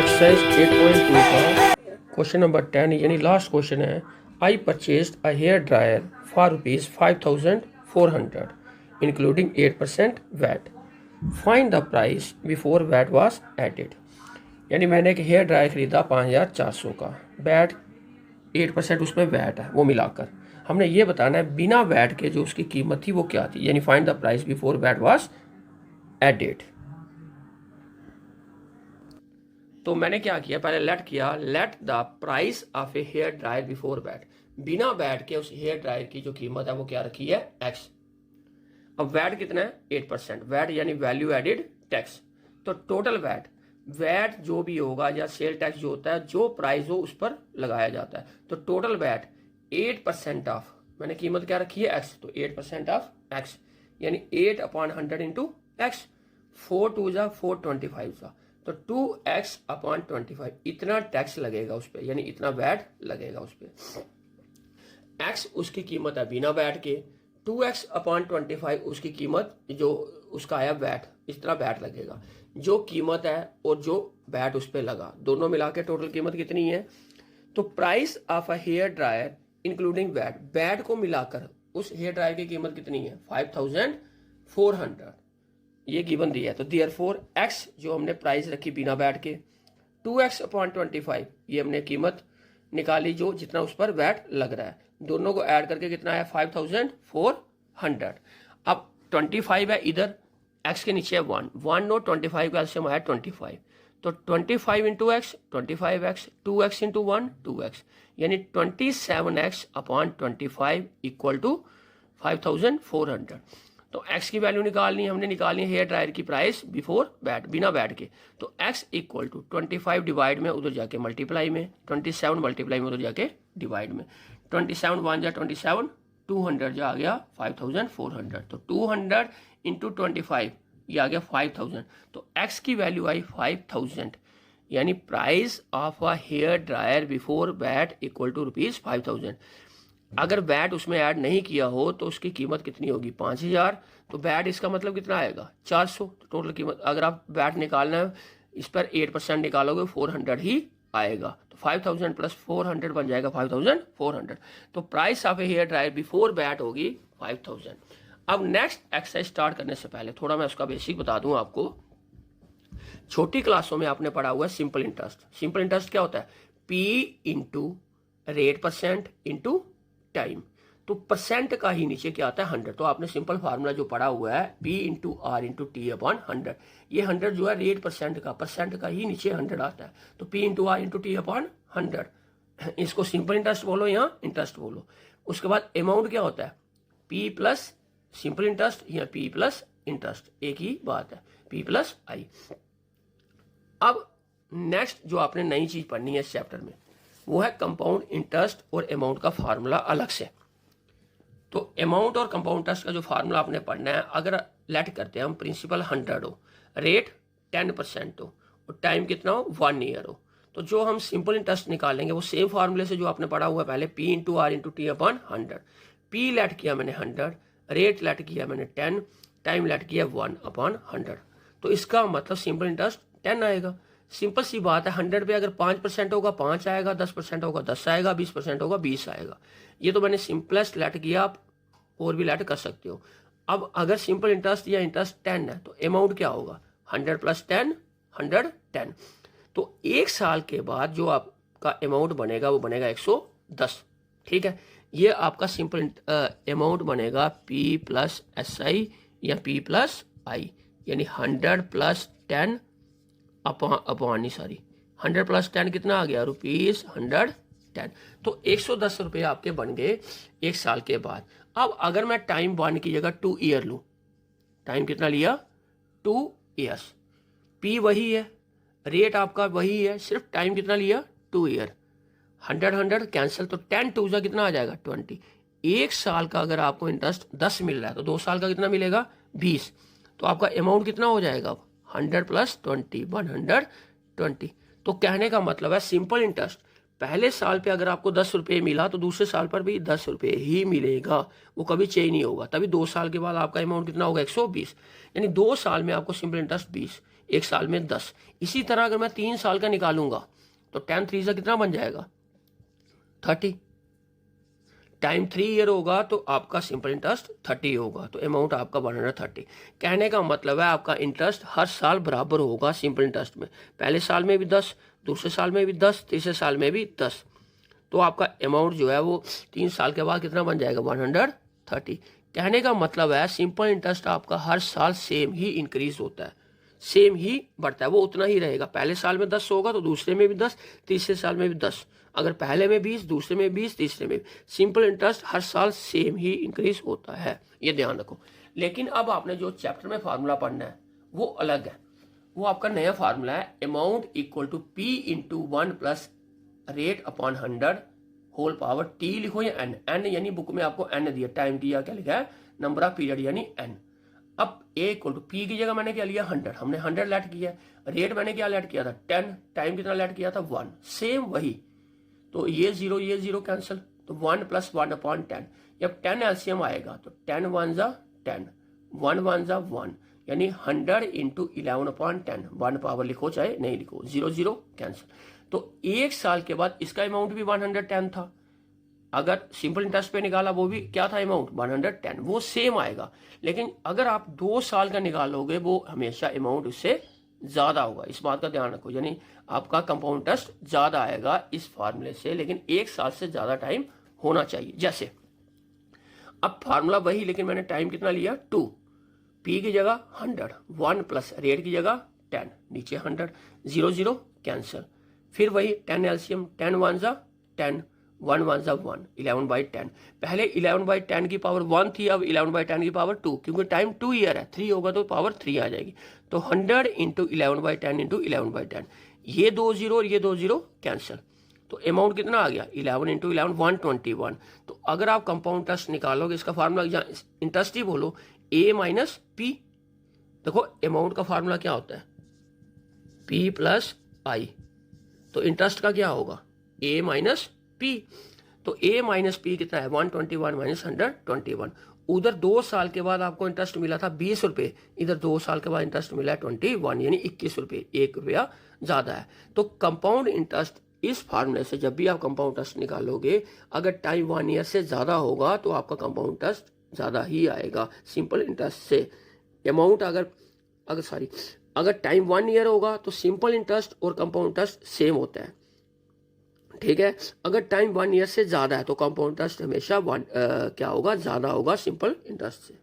Exercise 8.2 का question number 10 यानी last question है। I purchase a hair dryer for rupees 5400 including 8% VAT. Find the price before VAT was added. यानी मैंने एक hair dryer ख़रीदा 5400 का, वैट 8% उसमें वैट है, वो मिलाकर हमने ये बताना है बिना वैट के जो उसकी कीमत थी वो क्या थी। यानी find the price before VAT was added. तो मैंने क्या किया, पहले let the price of a hair dryer before VAT. बिना वैट के उस हेयर ड्रायर की जो कीमत है वो क्या रखी है, एक्स। अब वैट कितना है, 8%। वैट यानी वैल्यू एडेड टैक्स। तो टोटल वैट जो भी होगा या सेल टैक्स जो होता है, जो प्राइस हो उस पर लगाया जाता है। तो टोटल वैट 8% ऑफ, मैंने कीमत क्या रखी है, एक्स। तो 8% ऑफ एक्स यानी 8/100 इंटू एक्स। 4 2 जा 425 जा, तो 2x अपॉन 25 इतना टैक्स लगेगा उस पर, यानी इतना वैट लगेगा उस पर। x उसकी कीमत है बिना वैट के, 2x अपॉन 25 उसकी कीमत जो उसका आया वैट, इस तरह वैट लगेगा। जो कीमत है और जो वैट उस पर लगा, दोनों मिला के टोटल कीमत कितनी है। तो price of a hair dryer including VAT को मिलाकर उस हेयर ड्रायर की कीमत कितनी है, 5400 ये गिवन दिया है। तो देयरफॉर x जो हमने प्राइस रखी बिना वैट के, 2x अपॉन 25 ये हमने कीमत निकाली जो जितना उस पर वैट लग रहा है। दोनों को ऐड करके कितना है, 5400। अब 25 है इधर, x के नीचे है 1 नो 25 का एल्सियम आया 25। तो 25 into x 25x, 2x into 1 2x, यानी 27x अपॉन 25 इक्वल टू 5400। तो x की वैल्यू निकालनी है, हमने निकालनी है हेयर ड्रायर की प्राइस बिफोर वैट, बिना वैट के। तो x इक्वल टू 25 डिवाइड में उधर जाके मल्टीप्लाई में, 27 मल्टीप्लाई में उधर जाके डिवाइड में। 27 1 जा 27, 200 जा आ गया 5400। तो 200 इंटू 25 ये आ गया 5000। तो x की वैल्यू आई 5000, यानी price of a hair dryer before VAT equal to ₹5000। अगर वैट उसमें ऐड नहीं किया हो तो उसकी कीमत कितनी होगी, 5000। तो वैट इसका मतलब कितना आएगा, 400। तो टोटल कीमत अगर आप वैट निकालना है इस पर 8% निकालोगे 400 ही आएगा। तो 5000 प्लस 400 बन जाएगा 5400। तो price of a hair dryer before VAT होगी 5000। अब नेक्स्ट एक्सरसाइज स्टार्ट करने से पहले थोड़ा मैं उसका बेसिक बता दूं आपको। छोटी क्लासों में आपने पढ़ा हुआ है सिंपल इंटरेस्ट। सिंपल इंटरेस्ट क्या होता है, P into rate percent into time. तो परसेंट का ही नीचे क्या आता है, 100। तो आपने सिंपल फार्मूला जो पढ़ा हुआ है P into R into T upon 100। ये 100 जो है रेट परसेंट का ही नीचे 100 आता है। तो P into R into T upon 100, इसको सिंपल इंटरेस्ट बोलो या इंटरेस्ट बोलो। उसके बाद अमाउंट क्या होता है, P प्लस सिंपल इंटरेस्ट या P प्लस इंटरेस्ट, एक ही बात है, P प्लस आई। अब नेक्स्ट जो आपने नई चीज पढ़नी है इस चैप्टर में वो है कंपाउंड इंटरेस्ट और अमाउंट का फार्मूला अलग से। तो अमाउंट और कंपाउंड इंटरेस्ट का जो फार्मूला आपने पढ़ना है, अगर लेट करते हैं हम प्रिंसिपल 100 हो, रेट 10% हो और टाइम कितना हो 1 ईयर हो, तो जो हम सिंपल इंटरेस्ट निकालेंगे वो सेम फार्मूले से जो आपने पढ़ा हुआ है पहले, P into R into T upon 100। P let किया मैंने 100, रेट लेट किया मैंने 10, टाइम लेट किया 1 अपॉन 100। तो इसका मतलब सिंपल इंटरेस्ट 10 आएगा। सिंपल सी बात है, 100 पे अगर 5% होगा 5 आएगा, 10% होगा 10 आएगा, 20% होगा 20 आएगा। ये तो मैंने सिंपलेस्ट लेट किया, आप और भी लेट कर सकते हो। अब अगर सिंपल इंटरेस्ट या इंटरेस्ट 10 है तो अमाउंट क्या होगा, 100 प्लस 10 110। तो एक साल के बाद जो आपका अमाउंट बनेगा वो बनेगा 110। ठीक है, ये आपका सिंपल अमाउंट बनेगा P प्लस SI या P प्लस आई, यानी 100 प्लस 10 अपॉन 100 प्लस 10 कितना आ गया, ₹110। तो 110 रुपये आपके बन गए एक साल के बाद। अब अगर मैं टाइम 1 की जगह 2 ईयर लूँ, टाइम कितना लिया 2 ईयर्स, P वही है, रेट आपका वही है, सिर्फ टाइम कितना लिया 2 ईयर। 100 कैंसिल, तो 10 2 कितना आ जाएगा 20। एक साल का अगर आपको इंटरेस्ट 10 मिल रहा है तो 2 साल का कितना मिलेगा 20। तो आपका अमाउंट कितना हो जाएगा अब 100 प्लस 20 120। तो कहने का मतलब है सिंपल इंटरेस्ट पहले साल पे अगर आपको 10 रुपये मिला तो दूसरे साल पर भी 10 रुपये ही मिलेगा, वो कभी चेंज नहीं होगा। तभी 2 साल के बाद आपका अमाउंट कितना होगा 120, यानी 2 साल में आपको सिंपल इंटरेस्ट 20, 1 साल में 10। इसी तरह अगर मैं 3 साल का निकालूंगा तो 10 3 से कितना बन जाएगा 30। टाइम 3 ईयर होगा तो आपका सिंपल इंटरेस्ट 30 होगा, तो अमाउंट आपका 130। कहने का मतलब है आपका इंटरेस्ट हर साल बराबर होगा सिंपल इंटरेस्ट में, पहले साल में भी 10, दूसरे साल में भी 10, तीसरे साल में भी 10। तो आपका अमाउंट जो है वो 3 साल के बाद कितना बन जाएगा 130। कहने का मतलब है सिंपल इंटरेस्ट आपका हर साल सेम ही इंक्रीज होता है, सेम ही बढ़ता है, वो उतना ही रहेगा। पहले साल में 10 होगा तो दूसरे में भी 10, तीसरे साल में भी 10, अगर पहले में 20, दूसरे में 20, तीसरे में। सिंपल इंटरेस्ट हर साल सेम ही इंक्रीज होता है, ये ध्यान रखो। लेकिन अब आपने जो चैप्टर में फार्मूला पढ़ना है वो अलग है, वो आपका नया फार्मूला है amount equal to P into 1 plus rate upon 100 whole power T लिखो या n यानी बुक में आपको n दिया, टाइम दिया, क्या लिखा है नंबर ऑफ पीरियड यानी n। अब A इक्वल टू P की जगह मैंने क्या लिया 100, हमने 100 लेट किया, रेट मैंने क्या लेट किया था 10, टाइम कितना लेट किया था 1, सेम वही। तो ये 0 कैंसिल, तो 1 प्लस 1 अपॉन 10। जब 10 एलसीएम आएगा तो 10 1 जा 10, 1 1 जा 1, यानी 100 इंटू 11 अपॉन 10, 1 पावर लिखो चाहे नहीं लिखो, 0 कैंसिल। तो 1 साल के बाद इसका अमाउंट भी 110 था, अगर सिंपल इंटरेस्ट पे निकाला वो भी क्या था अमाउंट 110, वो सेम आएगा। लेकिन अगर आप 2 साल का निकालोगे वो हमेशा अमाउंट उससे ज्यादा होगा, इस बात का ध्यान रखो, यानी आपका कंपाउंड इंटरेस्ट ज्यादा आएगा इस फार्मूले से, लेकिन 1 साल से ज्यादा टाइम होना चाहिए। जैसे अब फार्मूला वही, लेकिन मैंने टाइम कितना लिया 2, P की जगह 100, 1 प्लस रेट की जगह 10, नीचे 100, 0 कैंसिल, फिर वही 10 एलसीएम, 10 1 जा 10, 1 1 जा 1, 11/10। पहले 11/10 की पावर 1 थी, अब 11/10 की पावर 2, क्योंकि टाइम 2 ईयर है, 3 होगा तो पावर 3 आ जाएगी। तो 100 इंटू 11/10 इंटू 11/10, ये 2 0 और ये 2 0 कैंसिल, तो अमाउंट कितना आ गया 11 इंटू 11 121। तो अगर आप कंपाउंड इंटरेस्ट निकालोगे, इसका फार्मूला इंटरेस्ट ही बोलो A माइनस P। देखो अमाउंट का फार्मूला क्या होता है P प्लस I, तो इंटरेस्ट का क्या होगा A माइनस P। तो A माइनस P कितना है 121 माइनस 121। उधर 2 साल के बाद आपको इंटरेस्ट मिला था 20 रुपये, इधर 2 साल के बाद इंटरेस्ट मिला है 21, यानी 21 रुपये, 1 रुपया ज्यादा है। तो कंपाउंड इंटरेस्ट इस फार्मूले से जब भी आप कंपाउंड इंटरेस्ट निकालोगे, अगर टाइम 1 ईयर से ज्यादा होगा तो आपका कंपाउंड इंटरेस्ट ज्यादा ही आएगा सिंपल इंटरेस्ट से। अमाउंट अगर टाइम 1 ईयर होगा तो सिंपल इंटरेस्ट और कंपाउंड इंटरेस्ट सेम होता है, ठीक है। अगर टाइम 1 ईयर से ज्यादा है तो कंपाउंड इंटरेस्ट हमेशा क्या होगा ज्यादा होगा सिंपल इंटरेस्ट से।